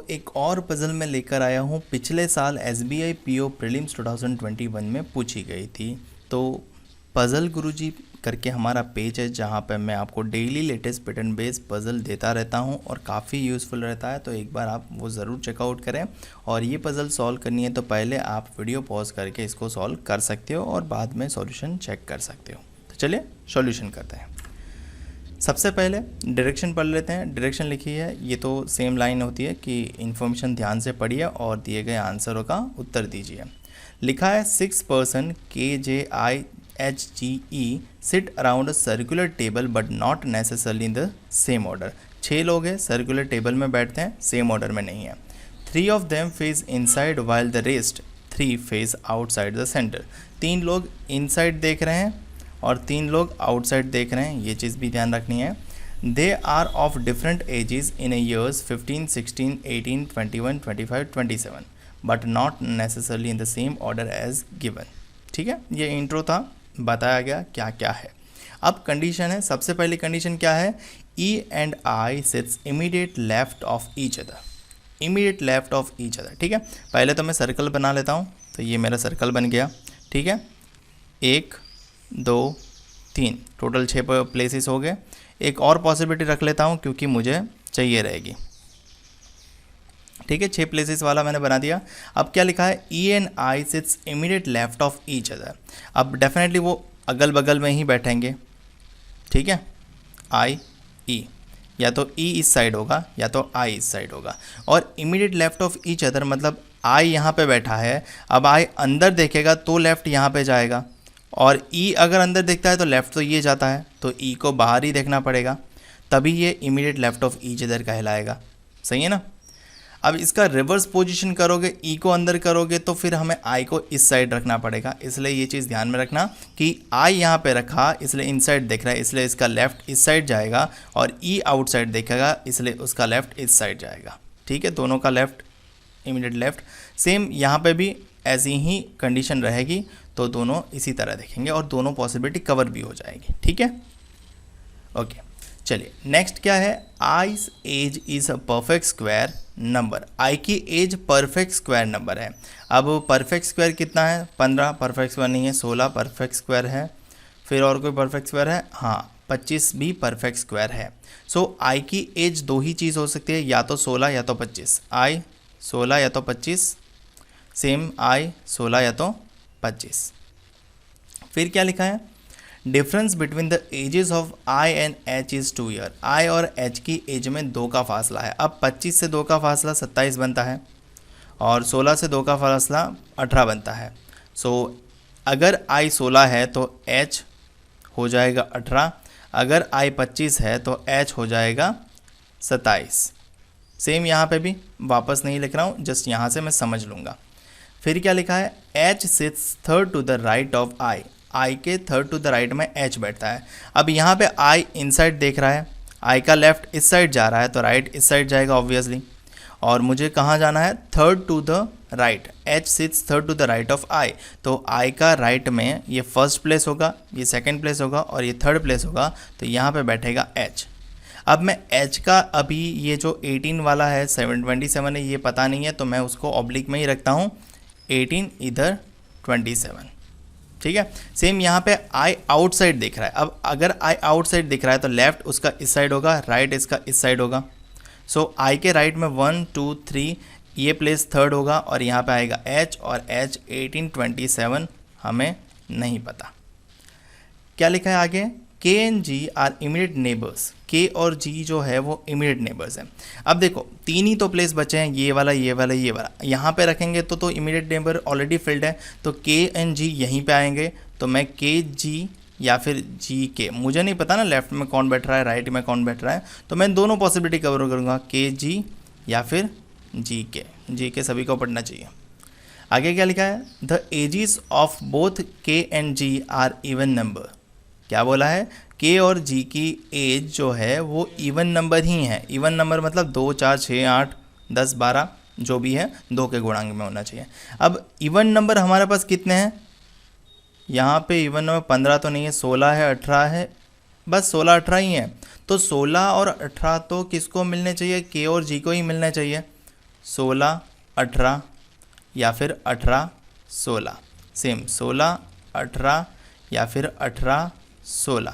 एक और पज़ल मैं लेकर आया हूँ, पिछले साल SBI PO प्रीलिम्स 2021 में पूछी गई थी। तो पज़ल गुरुजी करके हमारा पेज है जहाँ पे मैं आपको daily latest pattern based puzzle देता रहता हूँ और काफ़ी यूज़फुल रहता है। तो एक बार आप वो ज़रूर चेकआउट करें। और ये पज़ल सॉल्व करनी है तो पहले आप वीडियो पॉज करके इसको सॉल्व कर सकते हो और बाद में सॉल्यूशन चेक कर सकते हो। तो चलिए सॉल्यूशन करते हैं। सबसे पहले डायरेक्शन पढ़ लेते हैं। डायरेक्शन लिखी है, ये तो सेम लाइन होती है कि इन्फॉर्मेशन ध्यान से पढ़िए और दिए गए आंसरों का उत्तर दीजिए। लिखा है 6 person KJIHGE seat around a circular table but not necessarily in the same order. 6 लोग हैं, सर्कुलर टेबल में बैठते हैं, सेम ऑर्डर में नहीं है। 3 of them face inside while the rest 3 face outside the centre. 3 लोग इनसाइड देख रहे हैं और 3 लोग आउटसाइड देख रहे हैं, ये चीज़ भी ध्यान रखनी है। They are of different ages in years 15, 16, 18, 21, 25, 27 but not necessarily in the same order as given. ठीक है, ये इंट्रो था, बताया गया क्या क्या है। अब कंडीशन है, सबसे पहली कंडीशन क्या है, E and I seats immediate left of each other. Immediate left of each other, ठीक है। पहले तो मैं सर्कल बना लेता हूँ, तो ये मेरा सर्कल बन गया, ठीक है। 1 2 3 टोटल 6 प्लेसेस हो गए। एक और पॉसिबिलिटी रख लेता हूँ क्योंकि मुझे चाहिए रहेगी, ठीक है। 6 प्लेसेस वाला मैंने बना दिया। अब क्या लिखा है, E and I seats immediate left of each other. अब डेफिनेटली वो अगल बगल में ही बैठेंगे, ठीक है। I E, या तो E इस साइड होगा या तो I इस साइड होगा। और immediate left of each other मतलब I यहाँ पे बैठा है, अब I अंदर देखेगा तो लेफ़्ट यहाँ पे जाएगा, और E अगर अंदर देखता है तो लेफ़्ट तो ये जाता है, तो E को बाहर ही देखना पड़ेगा, तभी ये immediate left of each other कहलाएगा। सही है ना। अब इसका रिवर्स पोजीशन करोगे, E को अंदर करोगे तो फिर हमें I को इस साइड रखना पड़ेगा। इसलिए ये चीज़ ध्यान में रखना कि I यहाँ पे रखा, इसलिए इनसाइड देख रहा है, इसलिए इसका लेफ़्ट इस साइड जाएगा, और E आउटसाइड देखेगा इसलिए उसका लेफ़्ट इस साइड जाएगा, ठीक है। दोनों का लेफ़्ट इमीडिएट लेफ़्ट। सेम यहाँ पे भी ऐसी ही कंडीशन रहेगी, तो दोनों इसी तरह देखेंगे और दोनों पॉसिबिलिटी कवर भी हो जाएगी, ठीक है। ओके, चलिए नेक्स्ट क्या है, I's age is a perfect square number. I की एज परफेक्ट स्क्वायर नंबर है। अब परफेक्ट स्क्वायर कितना है, 15 परफेक्ट स्क्वायर नहीं है, 16 परफेक्ट स्क्वायर है। फिर और कोई परफेक्ट स्क्वायर है, हाँ 25 भी परफेक्ट स्क्वायर है। सो आई की एज दो ही चीज़ हो सकती है, या तो 16 या तो 25। आई 16 या तो 25, सेम आई 16 या तो 25। फिर क्या लिखा है, difference between the ages of I and H is 2 year. I और एच की एज में 2 का फासला है। अब 25 से 2 का फासला 27 बनता है, और 16 से 2 का फासला 18 बनता है। सो अगर आई 16 है तो एच हो जाएगा 18, अगर आई 25 है तो एच हो जाएगा 27। सेम यहाँ पे भी वापस नहीं लिख रहा हूँ, जस्ट यहाँ से मैं समझ लूँगा। फिर क्या लिखा है, H sits third to the right of I. I के थर्ड टू द राइट में एच बैठता है। अब यहाँ पे आई इनसाइड देख रहा है, आई का लेफ्ट इस साइड जा रहा है तो राइट इस साइड जाएगा ऑब्वियसली, और मुझे कहाँ जाना है, third to the right. H sits third to the right of I, तो आई का राइट में ये फर्स्ट प्लेस होगा, ये सेकंड प्लेस होगा और ये थर्ड प्लेस होगा, तो यहाँ पे बैठेगा एच। अब मैं एच का अभी ये जो 18 वाला है 27 है, ये पता नहीं है, तो मैं उसको ऑब्लिक में ही रखता हूँ, 18 इधर 27, ठीक है। सेम यहाँ पे आई आउटसाइड दिख रहा है। अब अगर आई आउटसाइड दिख रहा है तो लेफ्ट उसका इस साइड होगा, राइट इसका इस साइड होगा। सो आई के राइट में 1 2 3 ये प्लेस थर्ड होगा, और यहाँ पे आएगा एच, और एच 18 27 हमें नहीं पता। क्या लिखा है आगे, K and G are immediate neighbours. K और जी जो है वो इमीडिएट नेबर्स हैं। अब देखो 3 ही तो प्लेस बचे हैं, ये वाला ये वाला ये वाला, यहाँ पे रखेंगे तो इमीडिएट नेबर ऑलरेडी फिल्ड है, तो के एंड जी यहीं पे आएंगे। तो मैं के जी या फिर जी के, मुझे नहीं पता ना लेफ्ट में कौन बैठ रहा है राइट में कौन बैठ रहा है, तो मैं दोनों पॉसिबिलिटी कवर करूँगा, के जी या फिर जी के। जी के सभी को पढ़ना चाहिए। आगे क्या लिखा है, the ages of both K and G are even number. क्या बोला है, के और जी की एज जो है वो इवन नंबर ही है। इवन नंबर मतलब 2 4 6 8 10 12 जो भी है 2 के गुणांक में होना चाहिए। अब इवन नंबर हमारे पास कितने हैं, यहाँ पे इवन नंबर 15 तो नहीं है, 16 है, 18 है, बस 16 18 ही है। तो 16 और 18 तो किसको मिलने चाहिए, के और जी को ही मिलने चाहिए। 16 18 या फिर 18 16, सेम 16 18 या फिर 18 16,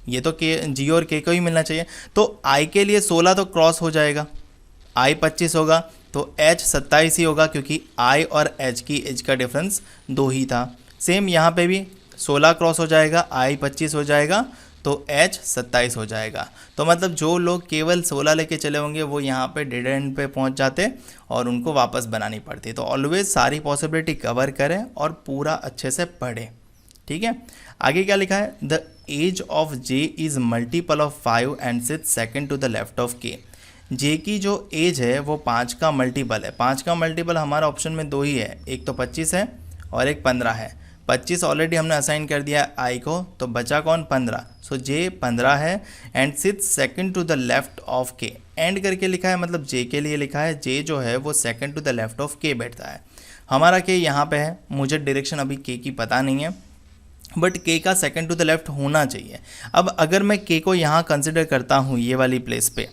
ये तो के जी और के को ही मिलना चाहिए। तो आई के लिए 16 तो क्रॉस हो जाएगा, आई 25 होगा तो एच 27 ही होगा, क्योंकि आई और एच की एज का डिफरेंस 2 ही था। सेम यहाँ पे भी 16 क्रॉस हो जाएगा, आई 25 हो जाएगा तो एच 27 हो जाएगा। तो मतलब जो लोग केवल 16 लेके चले होंगे वो यहाँ पे डेड एंड पे पहुँच जाते और उनको वापस बनानी पड़ती। तो ऑलवेज सारी पॉसिबिलिटी कवर करें और पूरा अच्छे से पढ़ें, ठीक है। आगे क्या लिखा है, the age of J is multiple of 5 and sits second to the left of K. J की जो एज है वो 5 का मल्टीपल है। 5 का मल्टीपल हमारा ऑप्शन में 2 ही है, एक तो 25 है और एक 15 है। 25 ऑलरेडी हमने असाइन कर दिया आई को, तो बचा कौन, 15। सो जे 15 है and sits second to the left of K. And करके लिखा है, मतलब जे के लिए लिखा है, जे जो है वो second to the left of K बैठता है। हमारा के यहाँ पे है, मुझे डायरेक्शन अभी के की पता नहीं है, बट के का सेकंड टू द लेफ्ट होना चाहिए। अब अगर मैं के को यहाँ कंसिडर करता हूँ ये वाली प्लेस पे,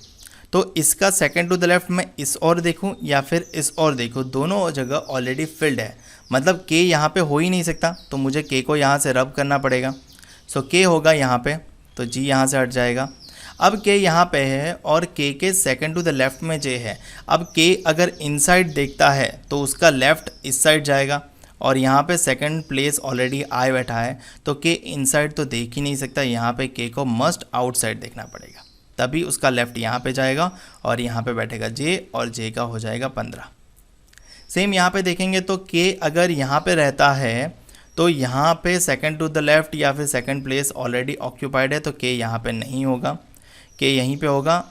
तो इसका सेकंड टू द लेफ्ट मैं इस और देखूँ या फिर इस और देखूँ, दोनों जगह ऑलरेडी फिल्ड है, मतलब के यहाँ पे हो ही नहीं सकता, तो मुझे के को यहाँ से रब करना पड़ेगा। सो के होगा यहाँ पे, तो जी यहाँ से हट जाएगा। अब के यहाँ पे है और के सेकंड टू द लेफ्ट में जे है। अब के अगर इनसाइड देखता है तो उसका लेफ्ट इस साइड जाएगा, और यहाँ पे सेकंड प्लेस ऑलरेडी आई बैठा है, तो के इनसाइड तो देख ही नहीं सकता, यहाँ पे के को मस्ट आउटसाइड देखना पड़ेगा, तभी उसका लेफ्ट यहाँ पे जाएगा और यहाँ पे बैठेगा जे, और जे का हो जाएगा 15। सेम यहाँ पे देखेंगे तो के अगर यहाँ पे रहता है तो यहाँ पे सेकंड टू द लेफ्ट या फिर सेकंड प्लेस ऑलरेडी ऑक्यूपाइड है, तो के यहाँ पे नहीं होगा, के यहीं पे होगा।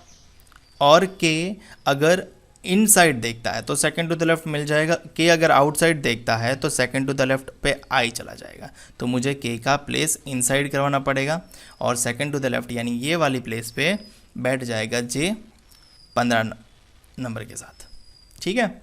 और के अगर इनसाइड देखता है तो सेकंड टू द लेफ्ट मिल जाएगा, के अगर आउटसाइड देखता है तो सेकंड टू द लेफ्ट पे आई चला जाएगा, तो मुझे के का प्लेस इनसाइड करवाना पड़ेगा और सेकंड टू द लेफ्ट यानी ये वाली प्लेस पे बैठ जाएगा जे 15 नंबर के साथ, ठीक है।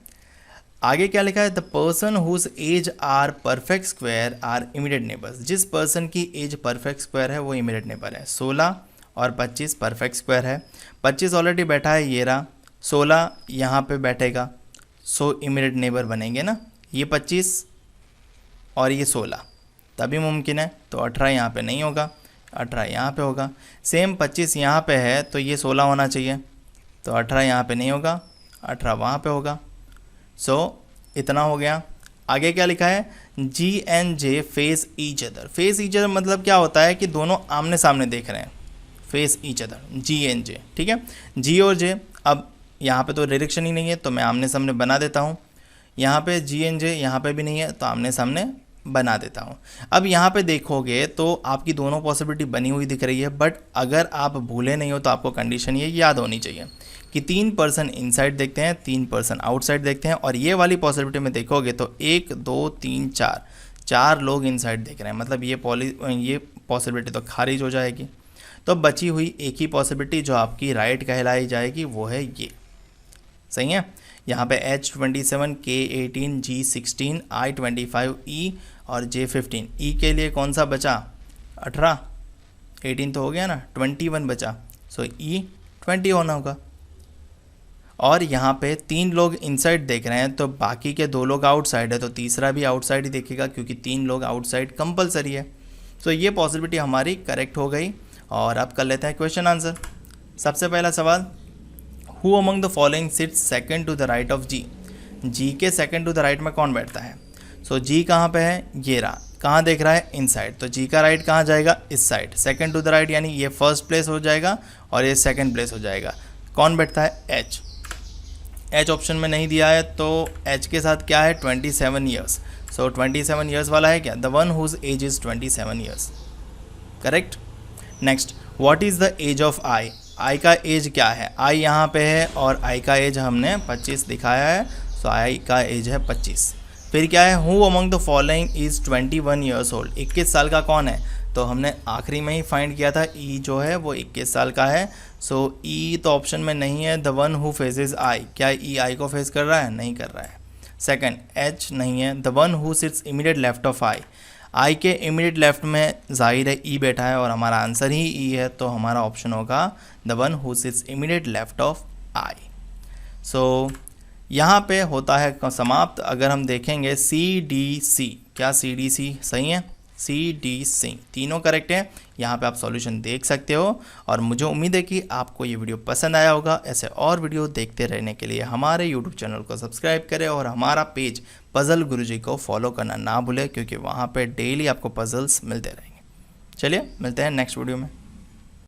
आगे क्या लिखा है, the person whose age are perfect square are immediate neighbours. जिस पर्सन की एज परफेक्ट स्क्वायर है वो इमीडिएट नेबर है। 16 और 25 परफेक्ट स्क्वायर है, 25 ऑलरेडी बैठा है ये रहा, 16 यहाँ पे बैठेगा, सो इमीडिएट नेबर बनेंगे ना, ये 25 और ये 16 तभी मुमकिन है। तो 18 यहाँ पे नहीं होगा, 18 यहाँ पे होगा। सेम 25 यहाँ पे है तो ये 16 होना चाहिए, तो 18 यहाँ पे नहीं होगा, 18 वहाँ पे होगा। सो इतना हो गया। आगे क्या लिखा है, G and J face each other. Face each other मतलब क्या होता है कि दोनों आमने सामने देख रहे हैं, face each other, G and J, ठीक है। जी और जे, अब यहाँ पे तो डायरेक्शन ही नहीं है तो मैं आमने सामने बना देता हूँ। यहाँ पे जी एंड जे यहाँ पे भी नहीं है तो आमने सामने बना देता हूँ। अब यहाँ पे देखोगे तो आपकी दोनों पॉसिबिलिटी बनी हुई दिख रही है, बट अगर आप भूले नहीं हो तो आपको कंडीशन ये याद होनी चाहिए कि 3 पर्सन इनसाइड देखते हैं, 3 पर्सन आउटसाइड देखते हैं, और ये वाली पॉसिबिलिटी में देखोगे तो 1 2 3 4 लोग इनसाइड देख रहे हैं, मतलब ये पॉसिबिलिटी तो खारिज हो जाएगी। तो बची हुई एक ही पॉसिबिलिटी जो आपकी राइट कहलाई जाएगी वो है ये, सही है। यहाँ पे H27, K18, G16, I25, E और J15। E के लिए कौन सा बचा, 18, 18 तो हो गया ना, 21 बचा, सो E 20 होना होगा। और यहाँ पे 3 लोग इनसाइड देख रहे हैं तो बाकी के 2 लोग आउटसाइड है, तो तीसरा भी आउटसाइड ही देखेगा क्योंकि 3 लोग आउटसाइड कंपलसरी है। तो ये पॉसिबिलिटी हमारी करेक्ट हो गई। और अब कर लेते हैं क्वेश्चन आंसर। सबसे पहला सवाल, who among the following sits second to the right of G. G के सेकंड टू द राइट में कौन बैठता है। सो जी कहाँ पे है, ये रहा, कहाँ देख रहा है, इनसाइड, तो जी का राइट कहाँ जाएगा, इस side. Second to the right यानी ये फर्स्ट प्लेस हो जाएगा और ये सेकंड प्लेस हो जाएगा। कौन बैठता है, एच। एच ऑप्शन में नहीं दिया है तो एच के साथ क्या है, 27 ईयर्स। सो 27 ईयर्स वाला है क्या, the one whose age is 27 years, correct. Next, what is the age of I. I का एज क्या है, आई यहाँ पे है और आई का एज हमने 25 दिखाया है, सो आई का एज है 25। फिर क्या है, who among the following is 21 years old. 21 साल का कौन है, तो हमने आखिरी में ही फाइंड किया था, ई जो है वो 21 साल का है। सो ई तो ऑप्शन में नहीं है। The one who faces I, क्या ई आई को फेस कर रहा है, नहीं कर रहा है। सेकंड, एच नहीं है। The one who sits immediate left of I, I के इमीडिएट लेफ्ट में जाहिर है ई बैठा है और हमारा आंसर ही ई है, तो हमारा ऑप्शन होगा the one who sits immediate left of I. So यहाँ पे होता है समाप्त। अगर हम देखेंगे CDC, क्या CDC सही है? CDC तीनों करेक्ट है। यहाँ पे आप सॉल्यूशन देख सकते हो। और मुझे उम्मीद है कि आपको ये वीडियो पसंद आया होगा। ऐसे और वीडियो देखते रहने के लिए हमारे यूट्यूब चैनल को सब्सक्राइब करें और हमारा पेज पज़ल गुरुजी को फॉलो करना ना भूलें, क्योंकि वहाँ पे डेली आपको पज़ल्स मिलते रहेंगे। चलिए मिलते हैं नेक्स्ट वीडियो में।